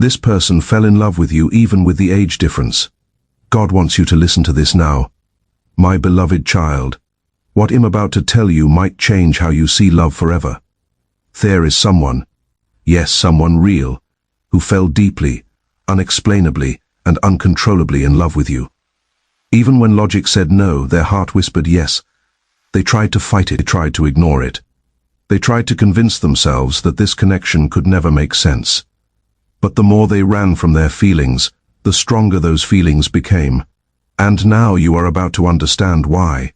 This person fell in love with you even with the age difference. God wants you to listen to this now. My beloved child, what I'm about to tell you might change how you see love forever. There is someone, yes, someone real, who fell deeply, unexplainably, and uncontrollably in love with you. Even when logic said no, their heart whispered yes. They tried to fight it, they tried to ignore it. They tried to convince themselves that this connection could never make sense. But the more they ran from their feelings, the stronger those feelings became. And now you are about to understand why.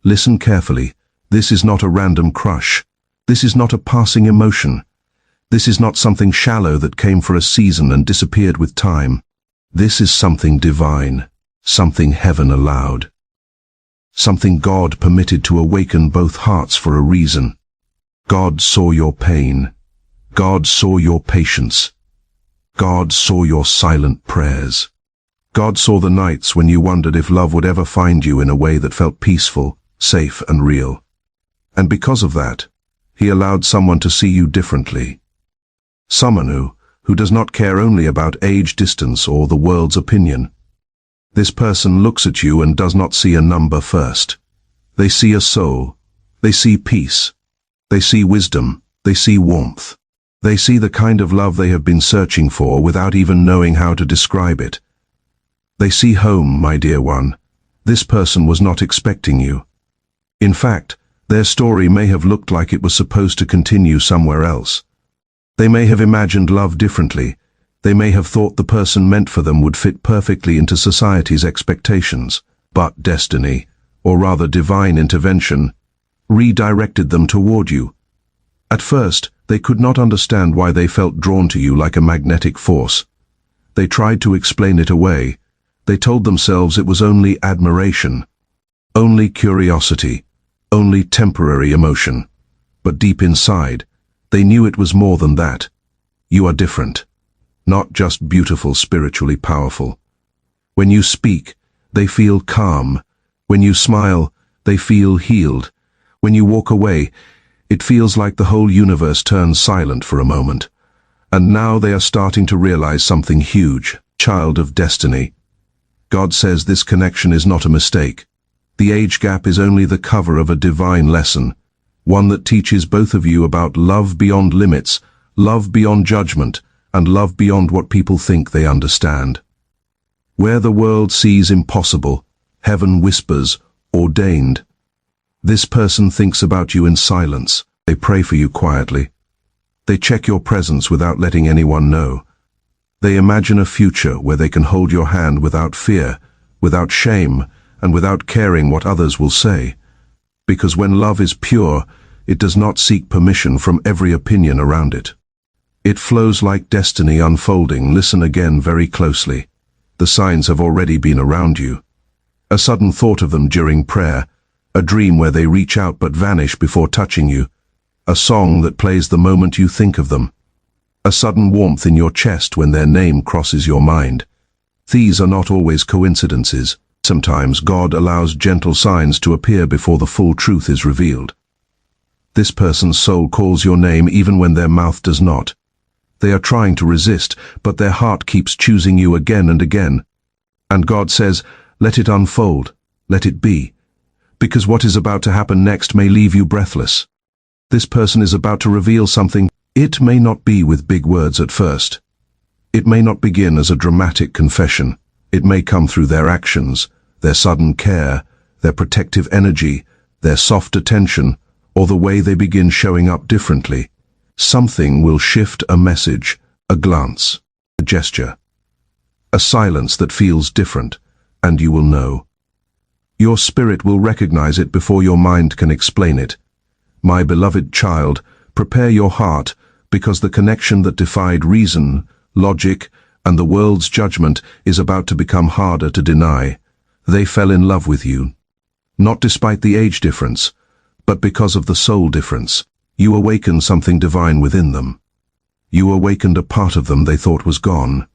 Listen carefully. This is not a random crush. This is not a passing emotion. This is not something shallow that came for a season and disappeared with time. This is something divine, something heaven allowed. Something God permitted to awaken both hearts for a reason. God saw your pain. God saw your patience. God saw your silent prayers. God saw the nights when you wondered if love would ever find you in a way that felt peaceful, safe, and real. And because of that, He allowed someone to see you differently. Someone who does not care only about age, distance, or the world's opinion. This person looks at you and does not see a number first. They see a soul. They see peace. They see wisdom. They see warmth. They see the kind of love they have been searching for without even knowing how to describe it. They see home, my dear one. This person was not expecting you. In fact, their story may have looked like it was supposed to continue somewhere else. They may have imagined love differently. They may have thought the person meant for them would fit perfectly into society's expectations. But destiny, or rather divine intervention, redirected them toward you. At first, they could not understand why they felt drawn to you like a magnetic force. They tried to explain it away. They told themselves it was only admiration, only curiosity, only temporary emotion. But deep inside, they knew it was more than that. You are different. Not just beautiful, spiritually powerful. When you speak, they feel calm. When you smile, they feel healed. When you walk away, it feels like the whole universe turns silent for a moment. And now they are starting to realize something huge. Child of destiny. God says this connection is not a mistake. The age gap is only the cover of a divine lesson, one that teaches both of you about love beyond limits, love beyond judgment, and love beyond what people think they understand. Where the world sees impossible, heaven whispers, ordained. This person thinks about you in silence. They pray for you quietly. They check your presence without letting anyone know. They imagine a future where they can hold your hand without fear, without shame, and without caring what others will say. Because when love is pure, it does not seek permission from every opinion around it. It flows like destiny unfolding. Listen again very closely. The signs have already been around you. A sudden thought of them during prayer, a dream where they reach out but vanish before touching you, a song that plays the moment you think of them, a sudden warmth in your chest when their name crosses your mind. These are not always coincidences. Sometimes God allows gentle signs to appear before the full truth is revealed. This person's soul calls your name even when their mouth does not. They are trying to resist, but their heart keeps choosing you again and again. And God says, let it unfold, let it be. Because what is about to happen next may leave you breathless. This person is about to reveal something. It may not be with big words at first. It may not begin as a dramatic confession. It may come through their actions, their sudden care, their protective energy, their soft attention, or the way they begin showing up differently. Something will shift, a message, a glance, a gesture, a silence that feels different, and you will know. Your spirit will recognize it before your mind can explain it. My beloved child, prepare your heart, because the connection that defied reason, logic, and the world's judgment is about to become harder to deny. They fell in love with you. Not despite the age difference, but because of the soul difference. You awakened something divine within them. You awakened a part of them they thought was gone.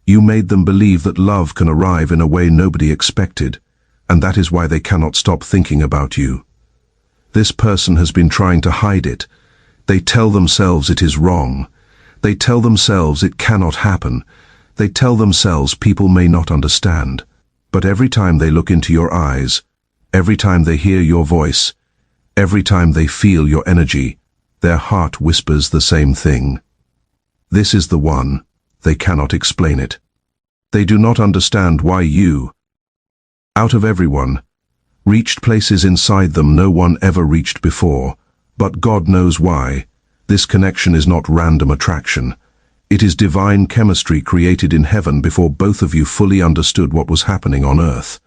You made them believe that love can arrive in a way nobody expected, and that is why they cannot stop thinking about you. This person has been trying to hide it. They tell themselves it is wrong. They tell themselves it cannot happen. They tell themselves people may not understand. But every time they look into your eyes, every time they hear your voice, every time they feel your energy, their heart whispers the same thing. This is the one. They cannot explain it. They do not understand why you, out of everyone, reached places inside them no one ever reached before. But God knows why. This connection is not random attraction. It is divine chemistry created in heaven before both of you fully understood what was happening on earth.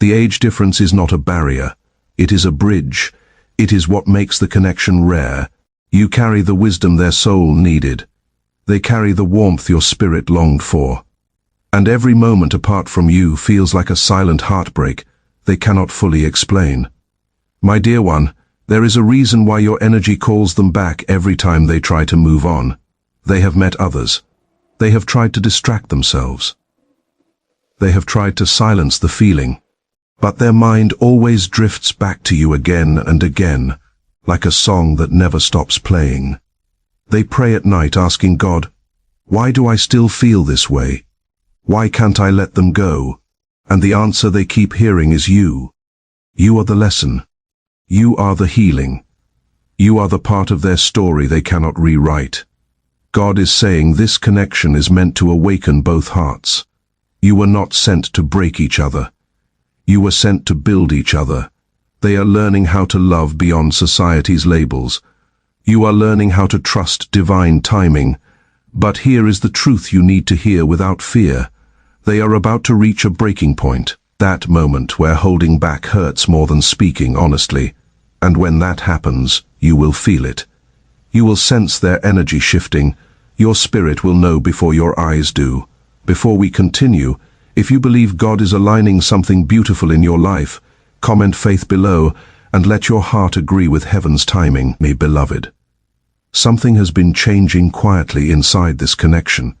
The age difference is not a barrier. It is a bridge. It is what makes the connection rare. You carry the wisdom their soul needed. They carry the warmth your spirit longed for. And every moment apart from you feels like a silent heartbreak they cannot fully explain. My dear one, there is a reason why your energy calls them back every time they try to move on. They have met others. They have tried to distract themselves. They have tried to silence the feeling. But their mind always drifts back to you again and again, like a song that never stops playing. They pray at night asking God, why do I still feel this way? Why can't I let them go? And the answer they keep hearing is you. You are the lesson. You are the healing. You are the part of their story they cannot rewrite. God is saying this connection is meant to awaken both hearts. You were not sent to break each other. You were sent to build each other. They are learning how to love beyond society's labels. You are learning how to trust divine timing. But here is the truth you need to hear without fear. They are about to reach a breaking point, that moment where holding back hurts more than speaking honestly. And when that happens, you will feel it. You will sense their energy shifting. Your spirit will know before your eyes do. Before we continue, if you believe God is aligning something beautiful in your life, comment faith below and let your heart agree with heaven's timing, my beloved. Something has been changing quietly inside this connection.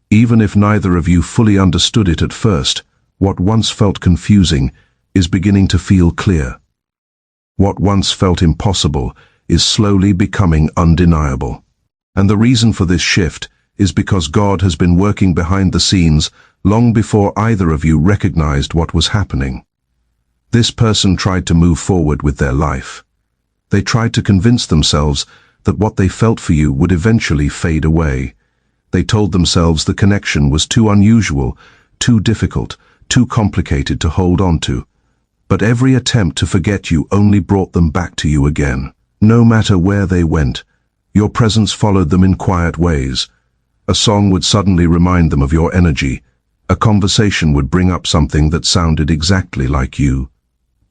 Even if neither of you fully understood it at first, what once felt confusing is beginning to feel clear. What once felt impossible is slowly becoming undeniable. And the reason for this shift is because God has been working behind the scenes long before either of you recognized what was happening. This person tried to move forward with their life. They tried to convince themselves that what they felt for you would eventually fade away. They told themselves the connection was too unusual, too difficult, too complicated to hold on to. But every attempt to forget you only brought them back to you again. No matter where they went, your presence followed them in quiet ways. A song would suddenly remind them of your energy. A conversation would bring up something that sounded exactly like you.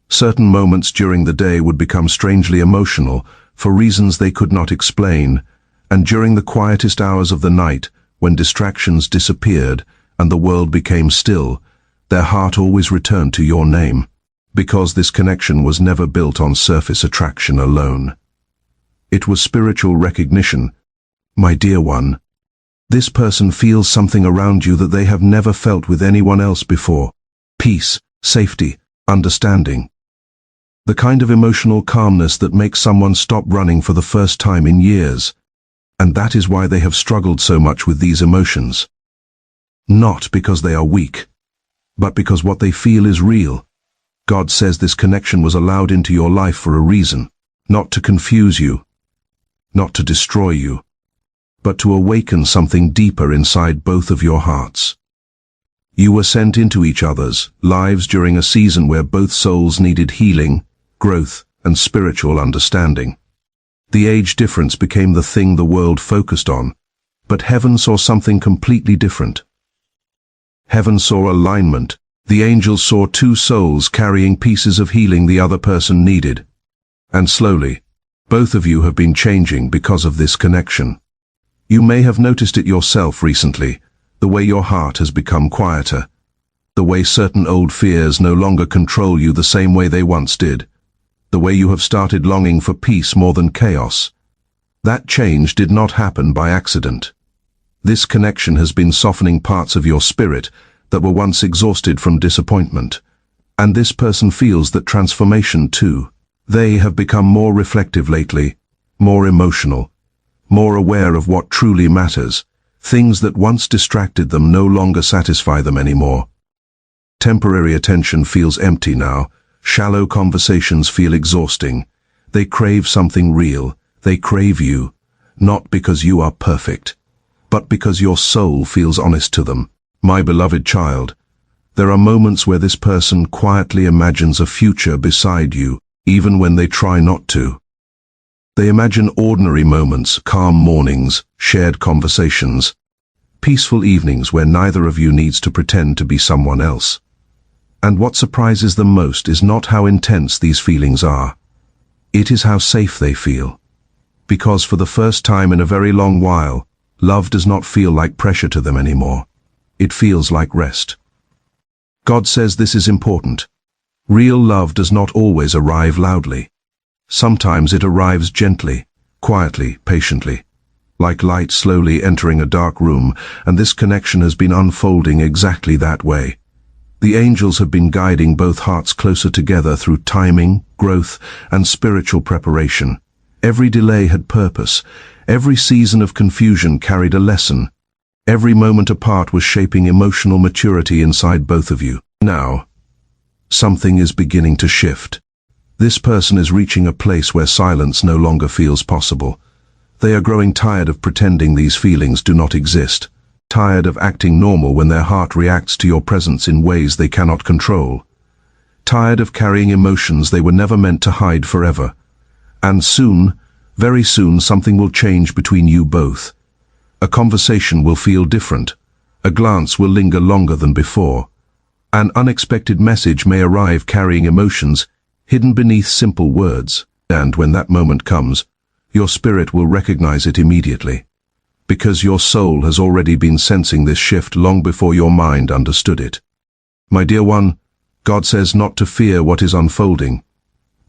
Certain moments during the day would become strangely emotional for reasons they could not explain, and during the quietest hours of the night, when distractions disappeared and the world became still, their heart always returned to your name, because this connection was never built on surface attraction alone. It was spiritual recognition. My dear one, this person feels something around you that they have never felt with anyone else before. Peace, safety, understanding. The kind of emotional calmness that makes someone stop running for the first time in years. And that is why they have struggled so much with these emotions. Not because they are weak, but because what they feel is real. God says this connection was allowed into your life for a reason, not to confuse you, not to destroy you, but to awaken something deeper inside both of your hearts. You were sent into each other's lives during a season where both souls needed healing, growth, and spiritual understanding. The age difference became the thing the world focused on, but heaven saw something completely different. Heaven saw alignment. The angels saw two souls carrying pieces of healing the other person needed. And slowly, both of you have been changing because of this connection. You may have noticed it yourself recently, the way your heart has become quieter, the way certain old fears no longer control you the same way they once did, the way you have started longing for peace more than chaos. That change did not happen by accident. This connection has been softening parts of your spirit that were once exhausted from disappointment. And this person feels that transformation too. They have become more reflective lately, more emotional, more aware of what truly matters. Things that once distracted them no longer satisfy them anymore. Temporary attention feels empty now. Shallow conversations feel exhausting. They crave something real. They crave you, not because you are perfect, but because your soul feels honest to them. My beloved child, there are moments where this person quietly imagines a future beside you, even when they try not to. They imagine ordinary moments, calm mornings, shared conversations, peaceful evenings where neither of you needs to pretend to be someone else. And what surprises them most is not how intense these feelings are. It is how safe they feel. Because for the first time in a very long while, love does not feel like pressure to them anymore. It feels like rest. God says this is important. Real love does not always arrive loudly. Sometimes it arrives gently, quietly, patiently, like light slowly entering a dark room, and this connection has been unfolding exactly that way. The angels have been guiding both hearts closer together through timing, growth, and spiritual preparation. Every delay had purpose. Every season of confusion carried a lesson. Every moment apart was shaping emotional maturity inside both of you. Now, something is beginning to shift. This person is reaching a place where silence no longer feels possible. They are growing tired of pretending these feelings do not exist. Tired of acting normal when their heart reacts to your presence in ways they cannot control. Tired of carrying emotions they were never meant to hide forever. And soon, very soon, something will change between you both. A conversation will feel different. A glance will linger longer than before. An unexpected message may arrive carrying emotions hidden beneath simple words. And when that moment comes, your spirit will recognize it immediately. Because your soul has already been sensing this shift long before your mind understood it. My dear one, God says not to fear what is unfolding.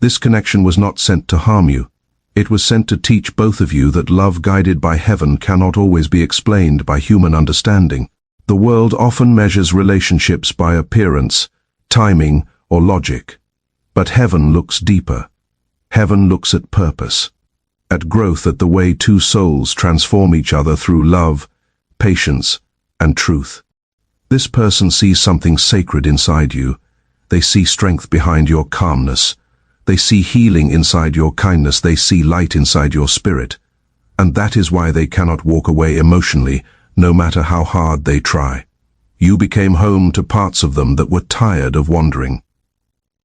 This connection was not sent to harm you. It was sent to teach both of you that love guided by heaven cannot always be explained by human understanding. The world often measures relationships by appearance, timing, or logic. But heaven looks deeper. Heaven looks at purpose, at growth, at the way two souls transform each other through love, patience, and truth. This person sees something sacred inside you. They see strength behind your calmness. They see healing inside your kindness. They see light inside your spirit. And that is why they cannot walk away emotionally, no matter how hard they try. You became home to parts of them that were tired of wandering.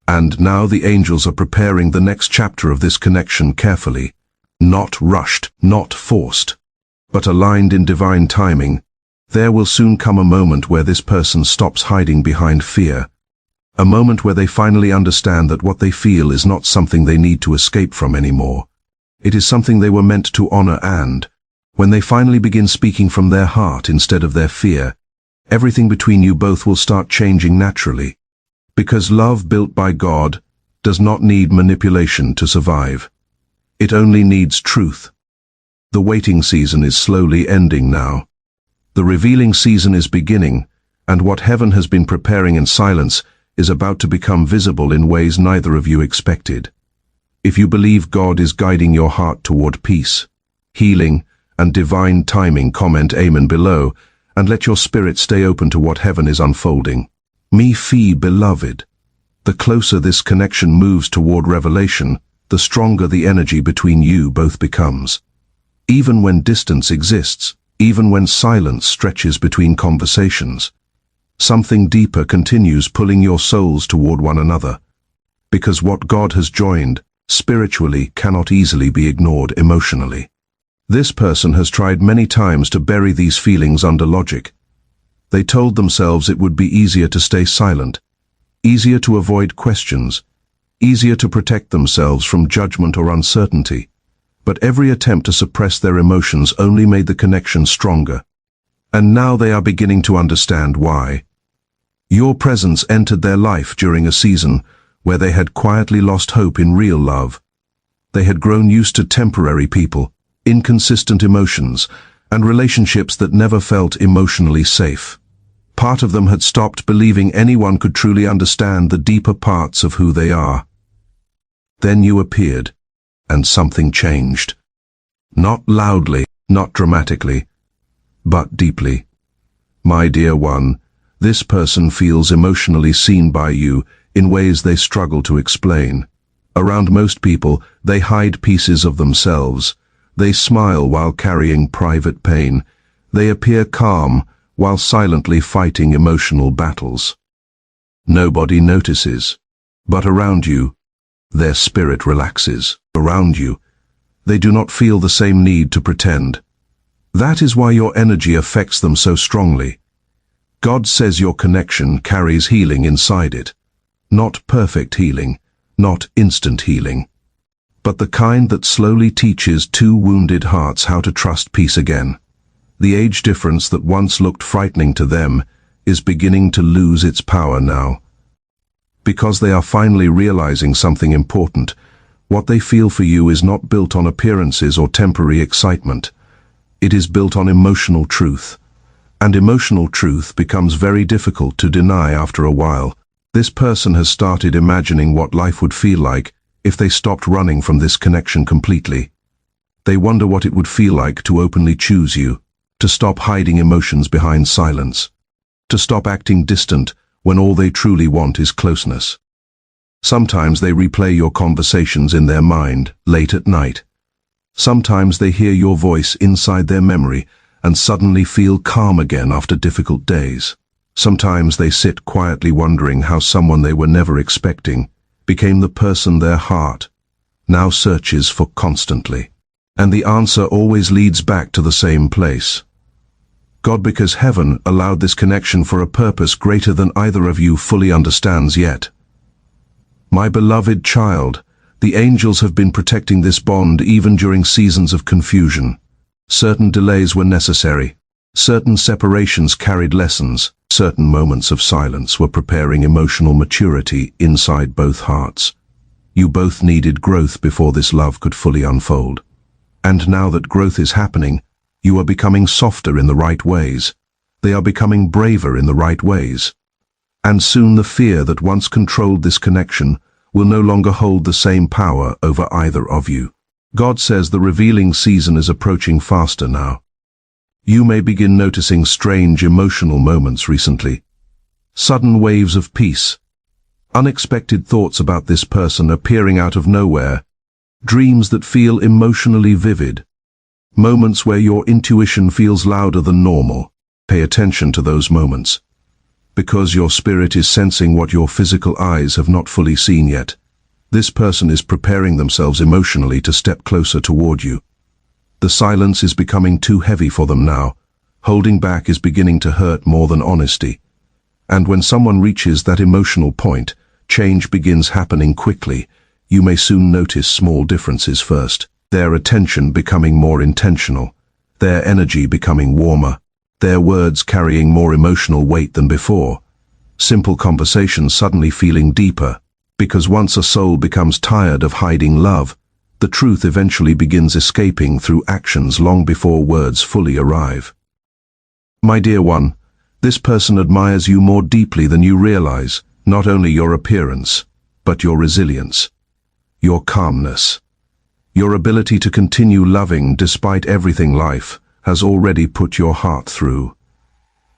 And now the angels are preparing the next chapter of this connection carefully. Not rushed, not forced, but aligned in divine timing. There will soon come a moment where this person stops hiding behind fear. A moment where they finally understand that what they feel is not something they need to escape from anymore. It is something they were meant to honor, and when they finally begin speaking from their heart instead of their fear, everything between you both will start changing naturally. Because love built by God does not need manipulation to survive. It only needs truth. The waiting season is slowly ending now. The revealing season is beginning, and what heaven has been preparing in silence is about to become visible in ways neither of you expected. If you believe God is guiding your heart toward peace, healing, and divine timing, comment Amen below, and let your spirit stay open to what heaven is unfolding. Me fee beloved. The closer this connection moves toward revelation, the stronger the energy between you both becomes. Even when distance exists, even when silence stretches between conversations, something deeper continues pulling your souls toward one another. Because what God has joined, spiritually, cannot easily be ignored emotionally. This person has tried many times to bury these feelings under logic. They told themselves it would be easier to stay silent, easier to avoid questions, easier to protect themselves from judgment or uncertainty. But every attempt to suppress their emotions only made the connection stronger. And now they are beginning to understand why. Your presence entered their life during a season where they had quietly lost hope in real love. They had grown used to temporary people, inconsistent emotions, and relationships that never felt emotionally safe. Part of them had stopped believing anyone could truly understand the deeper parts of who they are. Then you appeared, and something changed. Not loudly, not dramatically, but deeply. My dear one, this person feels emotionally seen by you in ways they struggle to explain. Around most people, they hide pieces of themselves. They smile while carrying private pain. They appear calm while silently fighting emotional battles. Nobody notices, but around you, their spirit relaxes. Around you, they do not feel the same need to pretend. That is why your energy affects them so strongly. God says your connection carries healing inside it. Not perfect healing, not instant healing, but the kind that slowly teaches two wounded hearts how to trust peace again. The age difference that once looked frightening to them is beginning to lose its power now. Because they are finally realizing something important. What they feel for you is not built on appearances or temporary excitement. It is built on emotional truth. And emotional truth becomes very difficult to deny after a while. This person has started imagining what life would feel like if they stopped running from this connection completely. They wonder what it would feel like to openly choose you, to stop hiding emotions behind silence, to stop acting distant when all they truly want is closeness. Sometimes they replay your conversations in their mind, late at night. Sometimes they hear your voice inside their memory and suddenly feel calm again after difficult days. Sometimes they sit quietly wondering how someone they were never expecting became the person their heart now searches for constantly. And the answer always leads back to the same place. God, because heaven allowed this connection for a purpose greater than either of you fully understands yet. My beloved child, the angels have been protecting this bond even during seasons of confusion. Certain delays were necessary. Certain separations carried lessons. Certain moments of silence were preparing emotional maturity inside both hearts. You both needed growth before this love could fully unfold. And now that growth is happening, you are becoming softer in the right ways. They are becoming braver in the right ways. And soon the fear that once controlled this connection will no longer hold the same power over either of you. God says the revealing season is approaching faster now. You may begin noticing strange emotional moments recently. Sudden waves of peace. Unexpected thoughts about this person appearing out of nowhere. Dreams that feel emotionally vivid. Moments where your intuition feels louder than normal. Pay attention to those moments. Because your spirit is sensing what your physical eyes have not fully seen yet. This person is preparing themselves emotionally to step closer toward you. The silence is becoming too heavy for them now. Holding back is beginning to hurt more than honesty. And when someone reaches that emotional point, change begins happening quickly. You may soon notice small differences first. Their attention becoming more intentional. Their energy becoming warmer. Their words carrying more emotional weight than before. Simple conversations suddenly feeling deeper. Because once a soul becomes tired of hiding love, the truth eventually begins escaping through actions long before words fully arrive. My dear one, this person admires you more deeply than you realize, not only your appearance, but your resilience, your calmness, your ability to continue loving despite everything life has already put your heart through.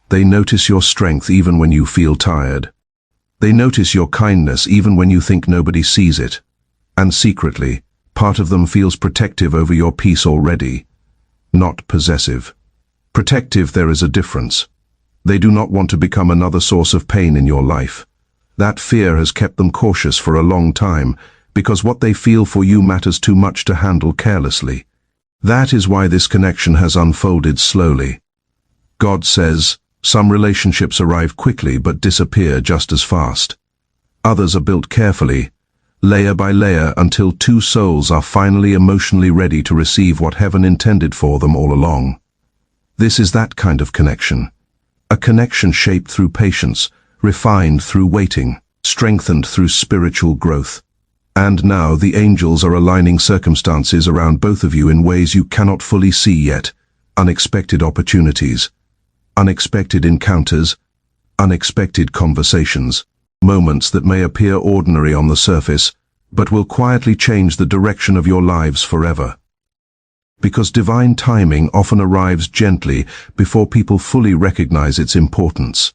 They notice your strength even when you feel tired. They notice your kindness even when you think nobody sees it. And secretly, part of them feels protective over your peace already, not possessive. Protective, there is a difference. They do not want to become another source of pain in your life. That fear has kept them cautious for a long time, because what they feel for you matters too much to handle carelessly. That is why this connection has unfolded slowly. God says, some relationships arrive quickly but disappear just as fast. Others are built carefully, layer by layer, until two souls are finally emotionally ready to receive what heaven intended for them all along. This is that kind of connection. A connection shaped through patience, refined through waiting, strengthened through spiritual growth. And now the angels are aligning circumstances around both of you in ways you cannot fully see yet. Unexpected opportunities, unexpected encounters, unexpected conversations, moments that may appear ordinary on the surface, but will quietly change the direction of your lives forever. Because divine timing often arrives gently before people fully recognize its importance.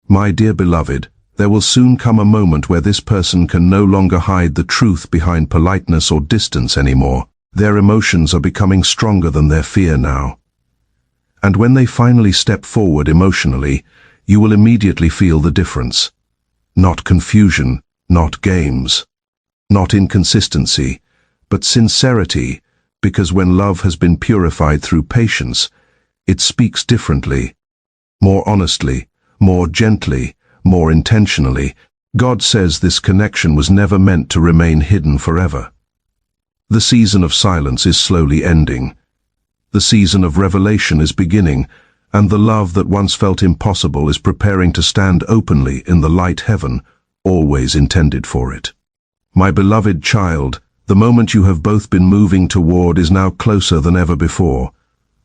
My dear beloved, there will soon come a moment where this person can no longer hide the truth behind politeness or distance anymore. Their emotions are becoming stronger than their fear now. And when they finally step forward emotionally, you will immediately feel the difference. Not confusion, not games, not inconsistency, but sincerity, because when love has been purified through patience, it speaks differently, more honestly, more gently, more intentionally. God says this connection was never meant to remain hidden forever. The season of silence is slowly ending. The season of revelation is beginning, and the love that once felt impossible is preparing to stand openly in the light heaven always intended for it. My beloved child, the moment you have both been moving toward is now closer than ever before.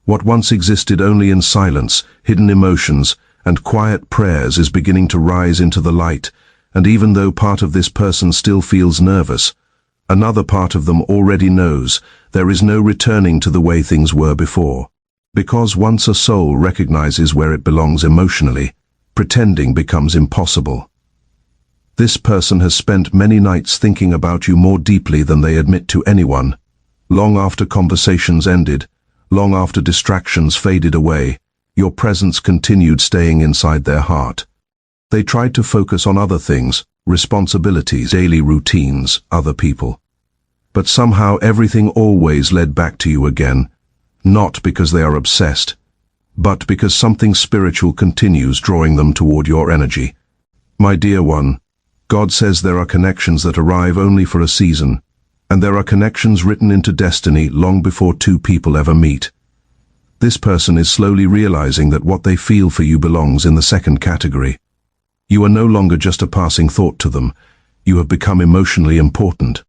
What once existed only in silence, hidden emotions, and quiet prayers is beginning to rise into the light, and even though part of this person still feels nervous, another part of them already knows there is no returning to the way things were before. Because once a soul recognizes where it belongs emotionally, pretending becomes impossible. This person has spent many nights thinking about you more deeply than they admit to anyone. Long after conversations ended, long after distractions faded away, your presence continued staying inside their heart. They tried to focus on other things, responsibilities, daily routines, other people. But somehow everything always led back to you again, not because they are obsessed, but because something spiritual continues drawing them toward your energy. My dear one, God says there are connections that arrive only for a season, and there are connections written into destiny long before two people ever meet. This person is slowly realizing that what they feel for you belongs in the second category. You are no longer just a passing thought to them, you have become emotionally important,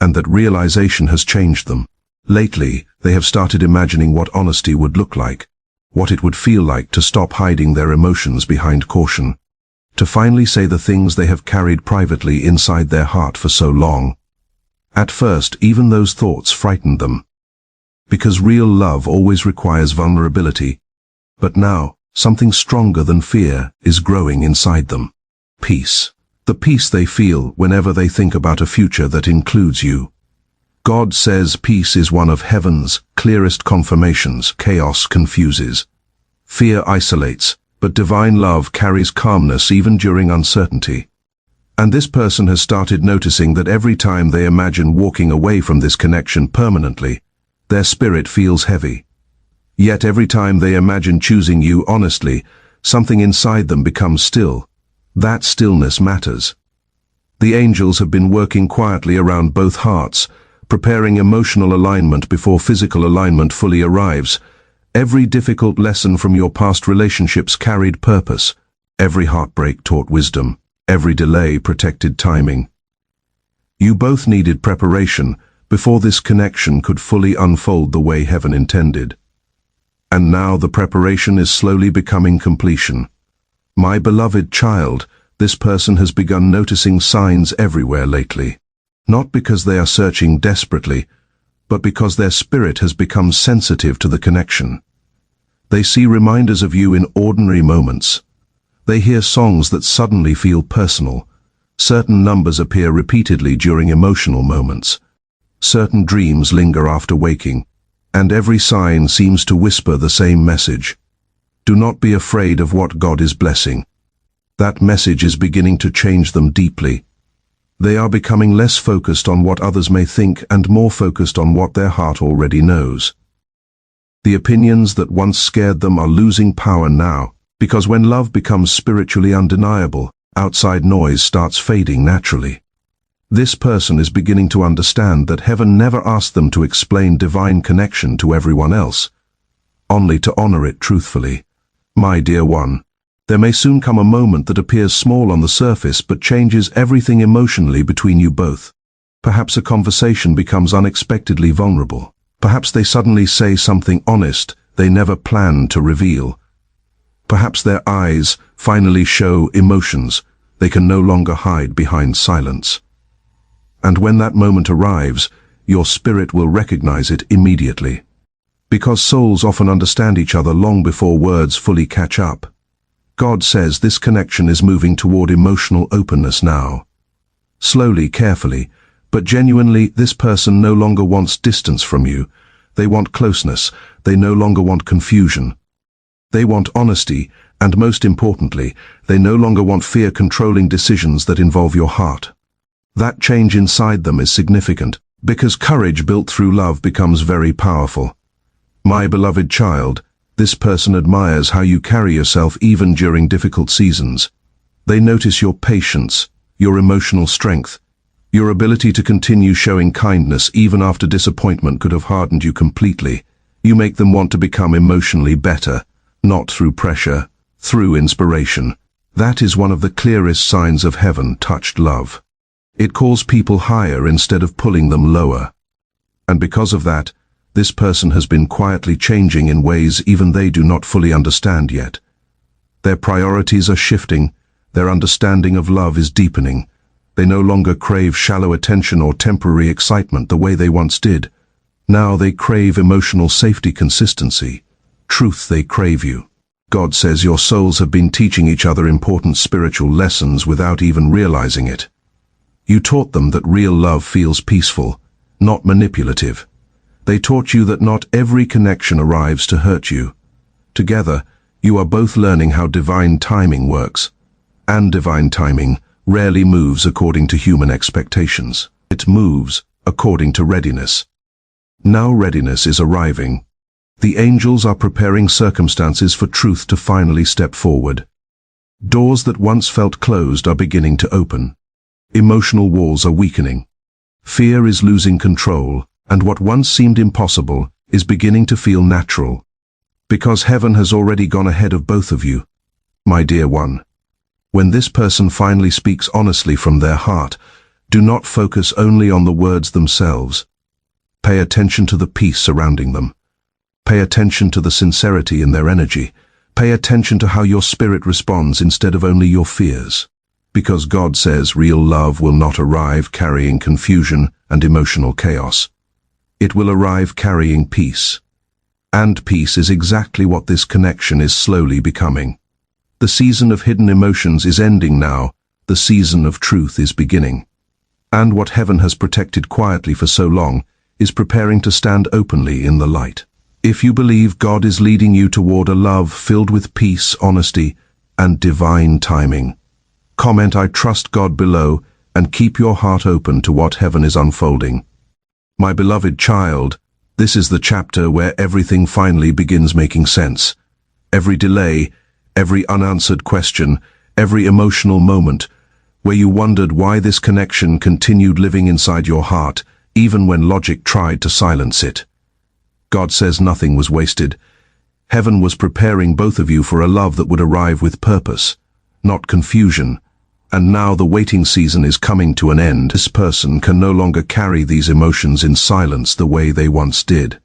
and that realization has changed them. Lately, they have started imagining what honesty would look like, what it would feel like to stop hiding their emotions behind caution, to finally say the things they have carried privately inside their heart for so long. At first, even those thoughts frightened them, because real love always requires vulnerability. But now, something stronger than fear is growing inside them. Peace. The peace they feel whenever they think about a future that includes you. God says peace is one of heaven's clearest confirmations. Chaos confuses. Fear isolates, but divine love carries calmness even during uncertainty. And this person has started noticing that every time they imagine walking away from this connection permanently, their spirit feels heavy. Yet every time they imagine choosing you honestly, something inside them becomes still. That stillness matters. The angels have been working quietly around both hearts, preparing emotional alignment before physical alignment fully arrives. Every difficult lesson from your past relationships carried purpose. Every heartbreak taught wisdom. Every delay protected timing. You both needed preparation before this connection could fully unfold the way heaven intended. And now the preparation is slowly becoming completion. My beloved child, this person has begun noticing signs everywhere lately. Not because they are searching desperately, but because their spirit has become sensitive to the connection. They see reminders of you in ordinary moments. They hear songs that suddenly feel personal. Certain numbers appear repeatedly during emotional moments. Certain dreams linger after waking, and every sign seems to whisper the same message. Do not be afraid of what God is blessing. That message is beginning to change them deeply. They are becoming less focused on what others may think and more focused on what their heart already knows. The opinions that once scared them are losing power now, because when love becomes spiritually undeniable, outside noise starts fading naturally. This person is beginning to understand that heaven never asked them to explain divine connection to everyone else, only to honor it truthfully. My dear one, there may soon come a moment that appears small on the surface but changes everything emotionally between you both. Perhaps a conversation becomes unexpectedly vulnerable. Perhaps they suddenly say something honest they never planned to reveal. Perhaps their eyes finally show emotions they can no longer hide behind silence. And when that moment arrives, your spirit will recognize it immediately. because souls often understand each other long before words fully catch up. God says this connection is moving toward emotional openness now. Slowly, carefully, but genuinely, this person no longer wants distance from you. They want closeness. They no longer want confusion. They want honesty, and most importantly, they no longer want fear controlling decisions that involve your heart. That change inside them is significant, because courage built through love becomes very powerful. My beloved child, this person admires how you carry yourself even during difficult seasons. They notice your patience, your emotional strength, your ability to continue showing kindness even after disappointment could have hardened you completely. You make them want to become emotionally better, not through pressure, through inspiration. That is one of the clearest signs of heaven-touched love. It calls people higher instead of pulling them lower. And because of that, this person has been quietly changing in ways even they do not fully understand yet. Their priorities are shifting, their understanding of love is deepening. They no longer crave shallow attention or temporary excitement the way they once did. Now they crave emotional safety, consistency. Truth, they crave you. God says your souls have been teaching each other important spiritual lessons without even realizing it. You taught them that real love feels peaceful, not manipulative. They taught you that not every connection arrives to hurt you. Together, you are both learning how divine timing works. And divine timing rarely moves according to human expectations. It moves according to readiness. Now readiness is arriving. The angels are preparing circumstances for truth to finally step forward. Doors that once felt closed are beginning to open. Emotional walls are weakening. Fear is losing control, and what once seemed impossible is beginning to feel natural. Because heaven has already gone ahead of both of you. My dear one, when this person finally speaks honestly from their heart, do not focus only on the words themselves. Pay attention to the peace surrounding them. Pay attention to the sincerity in their energy. Pay attention to how your spirit responds instead of only your fears. Because God says real love will not arrive carrying confusion and emotional chaos. It will arrive carrying peace. And peace is exactly what this connection is slowly becoming. The season of hidden emotions is ending now. The season of truth is beginning. And what heaven has protected quietly for so long is preparing to stand openly in the light. If you believe God is leading you toward a love filled with peace, honesty, and divine timing, comment "I trust God" below and keep your heart open to what heaven is unfolding. My beloved child, this is the chapter where everything finally begins making sense. Every delay, every unanswered question, every emotional moment, where you wondered why this connection continued living inside your heart, even when logic tried to silence it. God says nothing was wasted. Heaven was preparing both of you for a love that would arrive with purpose, not confusion. And now the waiting season is coming to an end. This person can no longer carry these emotions in silence the way they once did.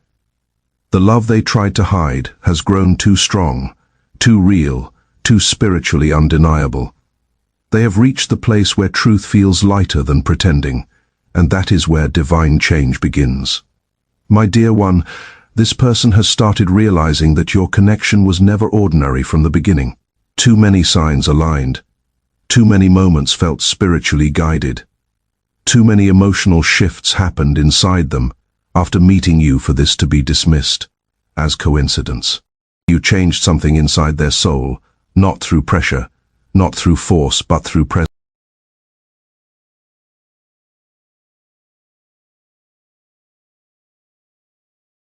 The love they tried to hide has grown too strong, too real, too spiritually undeniable. They have reached the place where truth feels lighter than pretending, and that is where divine change begins. My dear one, this person has started realizing that your connection was never ordinary from the beginning. Too many signs aligned. Too many moments felt spiritually guided. Too many emotional shifts happened inside them after meeting you for this to be dismissed as coincidence. You changed something inside their soul, not through pressure, not through force, but through presence.